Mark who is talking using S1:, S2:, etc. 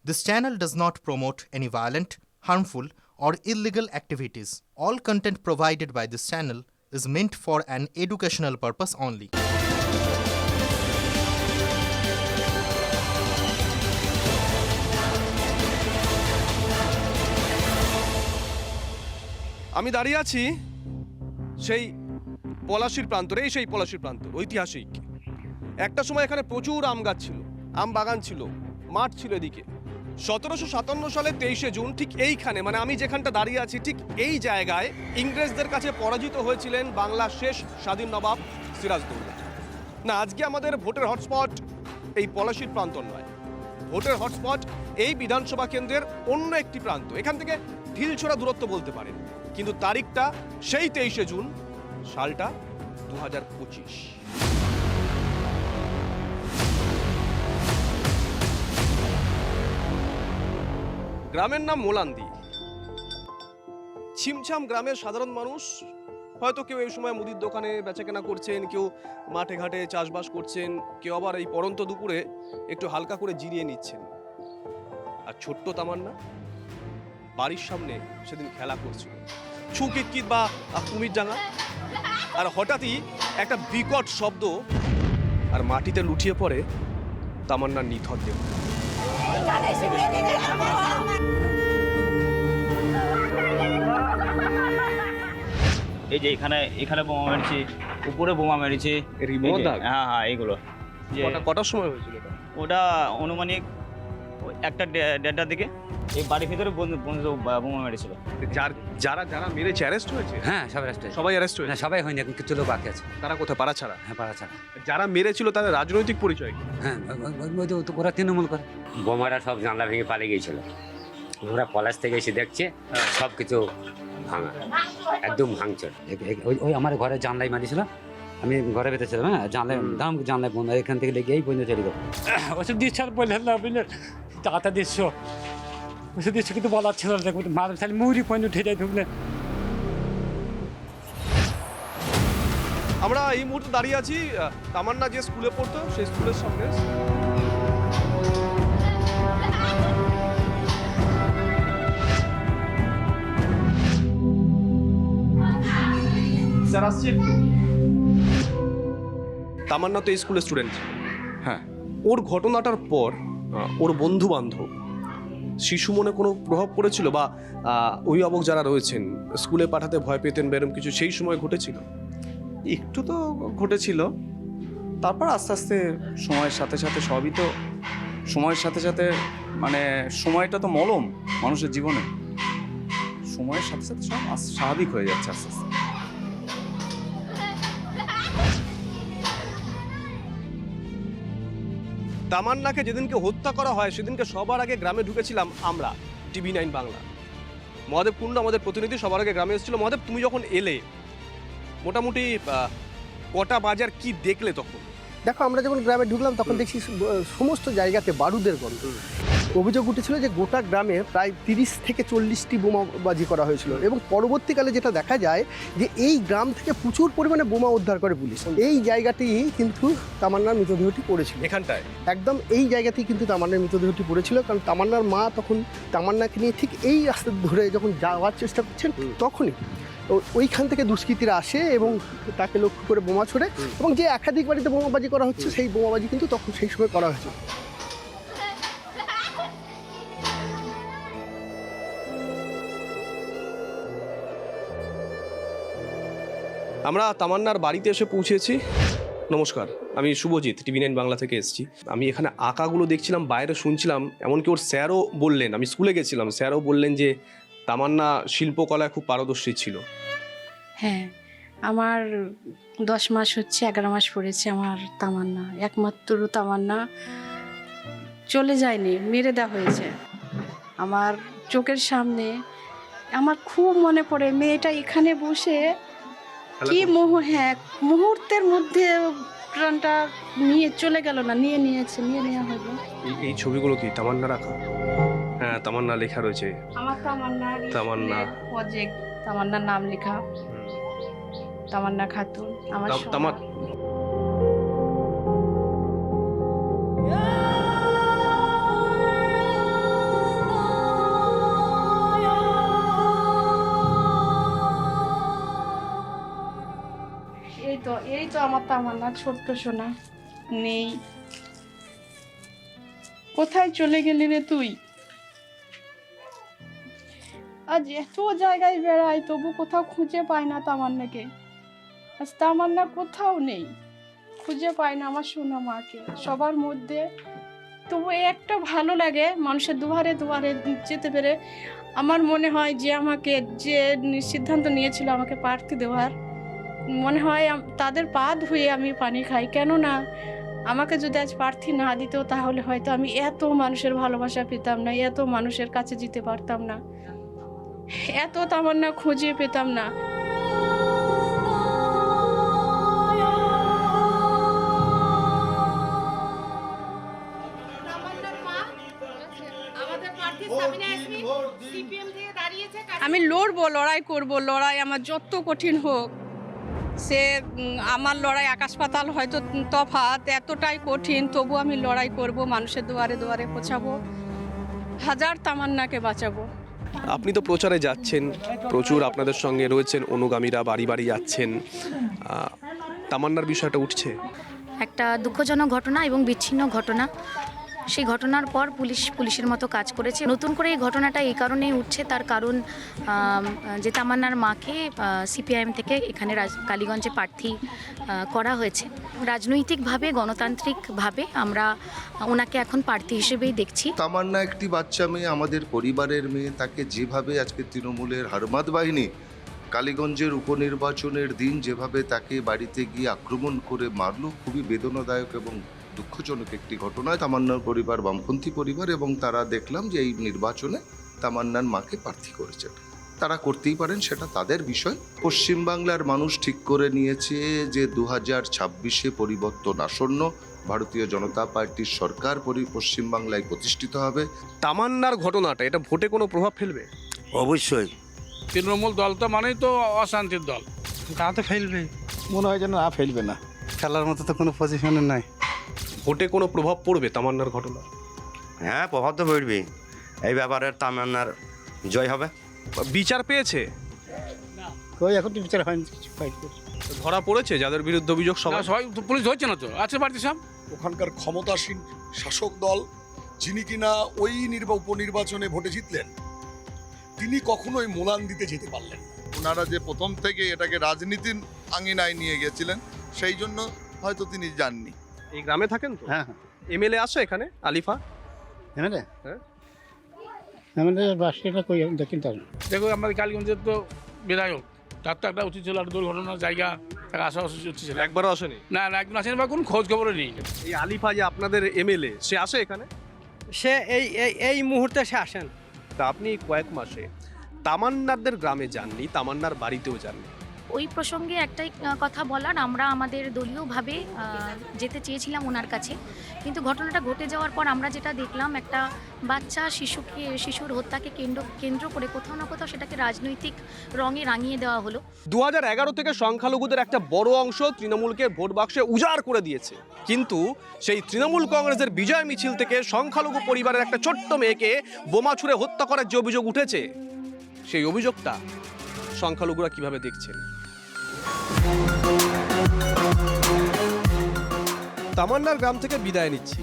S1: This channel does not promote any violent, harmful, or illegal activities. All content provided by this channel is meant for an educational purpose only.
S2: আমি দাঁড়িয়ে আছি সেই পলাশীর প্রান্তরে, সেই পলাশীর প্রান্তর ঐতিহাসিক। একটা সময় এখানে প্রচুর আম গাছ ছিল, আম বাগান ছিল, মাঠ ছিল এদিকে। 1757 সালে 23শে জুন ঠিক এইখানে, মানে আমি যেখানটা দাঁড়িয়ে আছি ঠিক এই জায়গায় ইংরেজদের কাছে পরাজিত হয়েছিলেন বাংলার শেষ স্বাধীন নবাব সিরাজদৌল্লা। না, আজকে আমাদের ভোটের হটস্পট এই পলাশীর প্রান্তর নয়, ভোটের হটস্পট এই বিধানসভা কেন্দ্রের অন্য একটি প্রান্ত। এখান থেকে ঢিলছোড়া দূরত্ব বলতে পারেন, কিন্তু তারিখটা সেই 23শে জুন, সালটা 2025। গ্রামের নাম মোলান্দি। ছিমছাম গ্রামের সাধারণ মানুষ, হয়তো কেউ এই সময় মুদির দোকানে বেচাকেনা করছেন, কেউ মাঠে ঘাটে চাষবাস করছেন, কেউ আবার এই পড়ন্ত দুপুরে একটু হালকা করে জিরিয়ে নিচ্ছেন। আর ছোট্ট তামান্না বাড়ির সামনে সেদিন খেলা করছিল, ছুকিটকিট বা কুমির ডাঙা। আর হঠাৎই একটা বিকট শব্দ, আর মাটিতে লুটিয়ে পড়ে তামান্নার নিথর দেহ।
S3: এই যে এখানে বোমা মেরেছি, উপরে বোমা মেরেছি। হ্যাঁ, এইগুলো।
S2: কটার সময় হয়েছিল
S3: ওটা? অনুমানিক 1:30টার দিকে এই বাড়ির ভিতরে বোমা মেরেছিল।
S2: যারা মেরেছে অ্যারেস্ট হয়েছে?
S4: হ্যাঁ,
S2: সবাই অ্যারেস্ট হয়েছে?
S4: না, সবাই হয়নি, এখন কিছু লোক বাকি আছে।
S2: তারা কোথায়? পাড়া ছাড়া?
S4: হ্যাঁ, পাড়া ছাড়া।
S2: যারা মেরেছিল তাদের রাজনৈতিক পরিচয় কি?
S4: হ্যাঁ, ওরা তৃণমূল করে।
S5: বোমারা সব জানলা ভেঙে পালিয়ে গিয়েছিল। আমরা পলাশ থেকে এসে দেখছি সব কিছু ভাঙা, একদম ভাঙচুর।
S4: ওই আমার ঘরে জানলাই মারিছিল, আমি ঘরে ভেতরে ছিলাম। হ্যাঁ, জানলাই বন্ধ, এখান থেকে লেগে এই পর্যন্ত চলে গেল। ওষুধ দিচ্ছ আর বললেন না, বুঝলেন, টাকাটা দিচ্ছ, ওষুধ দিচ্ছ, কিন্তু বলার ছিল না, মার তাহলে মুড়ি পর্যন্ত উঠে যাই। ঢুকলেন।
S2: আমরা এই মুহূর্তে দাঁড়িয়ে আছি তামান্না যে স্কুলে পড়তো সেই স্কুলের সামনে। স্যার আসছে একটু। তামান্না তো এই স্কুলের স্টুডেন্ট।
S6: হ্যাঁ,
S2: ওর ঘটনাটার পর ওর বন্ধু বান্ধব, শিশু মনে কোনো প্রভাব পড়েছিল, বা অভিভাবক যারা রয়েছেন স্কুলে পাঠাতে ভয় পেতেন বা এরকম কিছু সেই সময় ঘটেছিল?
S6: একটু তো ঘটেছিল, তারপর আস্তে আস্তে সময়ের সাথে সাথে সবই তো সময়ের সাথে সাথে, মানে সময়টা তো মলম মানুষের জীবনে, সময়ের সাথে সাথে সব স্বাভাবিক হয়ে যাচ্ছে আস্তে আস্তে।
S2: তামান্নাকে যেদিনকে হত্যা করা হয় সেদিনকে সবার আগে গ্রামে ঢুকেছিলাম আমরা, TV9 বাংলা। মহাদেব কুন্ডু আমাদের প্রতিনিধি সবার আগে গ্রামে এসেছিল। মহাদেব, তুমি যখন এলে মোটামুটি কটা বাজার, কি দেখলে তখন?
S7: দেখো, আমরা যখন গ্রামে ঢুকলাম তখন দেখছি সমস্ত জায়গাতে বারুদের গন্ধ। অভিযোগ উঠেছিল যে গোটা গ্রামে প্রায় 30 থেকে 40টি বোমাবাজি করা হয়েছিল, এবং পরবর্তীকালে যেটা দেখা যায় যে এই গ্রাম থেকে প্রচুর পরিমাণে বোমা উদ্ধার করে পুলিশ। এই জায়গাতেই কিন্তু তামান্নার মৃতদেহটি পড়েছিল,
S2: এখানটায় একদম
S7: এই জায়গাতেই কিন্তু তামান্নার মৃতদেহটি পড়েছিল। কারণ তামান্নার মা তখন তামান্নাকে নিয়ে ঠিক এই রাস্তা ধরে যখন যাওয়ার চেষ্টা করছেন তখনই ওইখান থেকে দুষ্কৃতীরা আসে এবং তাকে লক্ষ্য করে বোমা ছোড়ে, এবং যে একাধিক বাড়িতে বোমাবাজি করা হচ্ছে সেই বোমাবাজি কিন্তু তখন সেই সময় করা হয়েছে।
S2: আমরা তামান্নার বাড়িতে এসে পৌঁছেছি। নমস্কার, আমি শুভজিৎ, TV9 বাংলা থেকে এসেছি। আমি এখানে আঁকাগুলো দেখছিলাম, বাইরে শুনছিলাম, এমনকি ওর স্যারও বললেন, আমি স্কুলে গেছিলাম, স্যারও বললেন যে তামান্না শিল্পকলায় খুব পারদর্শী ছিল।
S8: হ্যাঁ, আমার 10 মাস হচ্ছে, 11 মাস পড়েছে আমার তামান্না, একমাত্র তামান্না চলে যায়নি, মেরে দেওয়া হয়েছে আমার চোখের সামনে। আমার খুব মনে পড়ে, মেয়েটা এখানে বসে কি মুহূর্তের মধ্যে প্রাণটা নিয়ে চলে গেল, না নিয়ে নেওয়া হলো।
S2: এই ছবিগুলো কি তামান্না রাখা? হ্যাঁ, তামান্না লেখা রয়েছে।
S8: আমার তামান্না প্রজেক্ট, তামান্নার নাম লেখা, তামান্না খাতুন। আমার আমার তামান্না ছোট্ট সোনা নেই। কোথায় চলে গেলি রে তুই? আজ এত জায়গায় বেড়াই তবু কোথাও খুঁজে পাই না তামান্নাকে। আজ তামান্না কোথাও নেই, খুঁজে পাই না আমার সোনা মাকে সবার মধ্যে। তবু একটা ভালো লাগে মানুষের দুয়ারে দুয়ারে যেতে পেরে। আমার মনে হয় যে আমাকে যে সিদ্ধান্ত নিয়েছিল আমাকে প্রার্থী দেওয়ার, মনে হয় তাদের পা ধুয়ে আমি পানি খাই। কেননা আমাকে যদি আজ প্রার্থী না দিত তাহলে হয়তো আমি এত মানুষের ভালোবাসা পেতাম না, এত মানুষের কাছে যেতে পারতাম না, এত তামান্না খুঁজে পেতাম না। আমি লড়বো, লড়াই করব, লড়াই আমার যত কঠিন হোক। সে আমার লড়াই আকাশ পাতাল হয়তো তফাৎ, এতটাই কঠিন, তবু আমি লড়াই করব, মানুষের দুয়ারে দুয়ারে পৌঁছাবো, হাজার তামান্নাকে বাঁচাবো।
S2: আপনি তো প্রচারে যাচ্ছেন, প্রচুর আপনাদের সঙ্গে রয়েছেন অনুগামীরা, বাড়ি বাড়ি যাচ্ছেন, তামান্নার বিষয়টা উঠছে।
S9: একটা দুঃখজনক ঘটনা এবং বিচ্ছিন্ন ঘটনা। সেই ঘটনার পর পুলিশের মতো কাজ করেছে। নতুন করে এই ঘটনাটা এই কারণেই উঠছে, তার কারণ যে তামান্নার মাকে সিপিআইএম থেকে এখানে কালীগঞ্জে প্রার্থী করা হয়েছে। রাজনৈতিকভাবে গণতান্ত্রিকভাবে আমরা ওনাকে এখন প্রার্থী হিসেবেই দেখছি।
S10: তামান্না একটি বাচ্চা মেয়ে, আমাদের পরিবারের মেয়ে। তাকে যেভাবে আজকে তৃণমূলের হারমাদ বাহিনী কালীগঞ্জের উপনির্বাচনের দিন যেভাবে তাকে বাড়িতে গিয়ে আক্রমণ করে মারল, খুবই বেদনাদায়ক এবং দুঃখজনক একটি ঘটনা। তামান্নার পরিবার বামপন্থী পরিবার এবং তারা দেখলাম যে এই নির্বাচনে তামান্নার মাকে প্রার্থী করেছেন। তারা করতেই পারেন, সেটা তাদের বিষয়। পশ্চিমবাংলার মানুষ ঠিক করে নিয়েছে যে 2026-এ পরিবর্তন আসন্ন, ভারতীয় জনতা পার্টির সরকার পশ্চিমবাংলায় প্রতিষ্ঠিত হবে।
S2: তামান্নার ঘটনাটা এটা ভোটে কোনো প্রভাব ফেলবে?
S11: অবশ্যই।
S12: তৃণমূল দল তো মানেই তো অশান্তির দল,
S11: তা তো ফেলবে, মনে হয় যেন না ফেলবে না, খেলার মতো তো কোনো পজিশনে নাই।
S2: ভোটে কোনো প্রভাব পড়বে তামান্নার ঘটনা?
S11: হ্যাঁ, প্রভাব তো পড়বে। এই ব্যাপারে তামান্নার জয় হবে।
S2: বিচার পেয়েছে?
S11: কই এখন তো বিচার হয়নি, কিছু
S2: ধরা পড়েছে যাদের বিরুদ্ধে অভিযোগ?
S12: সবাই পুলিশ ধরছে না তো, আছে বাড়িতে সব।
S13: ওখানকার ক্ষমতাসীন শাসক দল যিনি কিনা ওই উপনির্বাচনে ভোটে জিতলেন, তিনি কখনোই মোলান দিতে যেতে পারলেন না।
S10: ওনারা যে প্রথম থেকে এটাকে রাজনীতির আঙিনায় নিয়ে গেছিলেন, সেই জন্য হয়তো তিনি জাননি।
S2: এই গ্রামে থাকেন তো?
S11: হ্যাঁ।
S2: এমএলএ আসে এখানে আলিফা?
S11: এমএলএ?
S2: হ্যাঁ।
S11: এমএলএ বাসটা কই দেখেন তো।
S12: দেখো আমাদের কালীগঞ্জের তো বিধায়ক, তার তো একটা উচিত ছিল, একটা দুর্ঘটনার জায়গা তাকে আসা উচিত ছিল।
S2: একবারও আসেনি?
S12: না না, একদিন আসেনি বা কোনো খোঁজ খবরও নেই।
S2: এই আলিফা যে আপনাদের এমএলএ, সে আসে এখানে?
S14: সে এই মুহূর্তে সে আসেন।
S2: তা আপনি কয়েক মাসে তামান্নাদের গ্রামে যাননি, তামান্নার বাড়িতেও যাননি।
S9: ওই প্রসঙ্গে একটাই কথা বলার, আমরা আমাদের দলীয়ভাবে যেতে চেয়েছিলাম ওনার কাছে, কিন্তু ঘটনাটা ঘটে যাওয়ার পর আমরা যেটা দেখলাম, একটা বাচ্চা শিশুর হত্যাকে কেন্দ্র করে কোথাও না কোথাও সেটাকে রাজনৈতিক রঙে রাঙিয়ে দেওয়া হলো।
S2: 2011 থেকে সংখ্যালঘুদের একটা বড় অংশ তৃণমূলকে ভোট বাক্সে উজাড় করে দিয়েছে, কিন্তু সেই তৃণমূল কংগ্রেসের বিজয় মিছিল থেকে সংখ্যালঘু পরিবারের একটা ছোট্ট মেয়েকে বোমা ছুড়ে হত্যা করার যে অভিযোগ উঠেছে, সেই অভিযোগটা সংখ্যালঘুরা কিভাবে দেখছেন? তামান্নার গ্রাম থেকে বিদায় নিচ্ছি।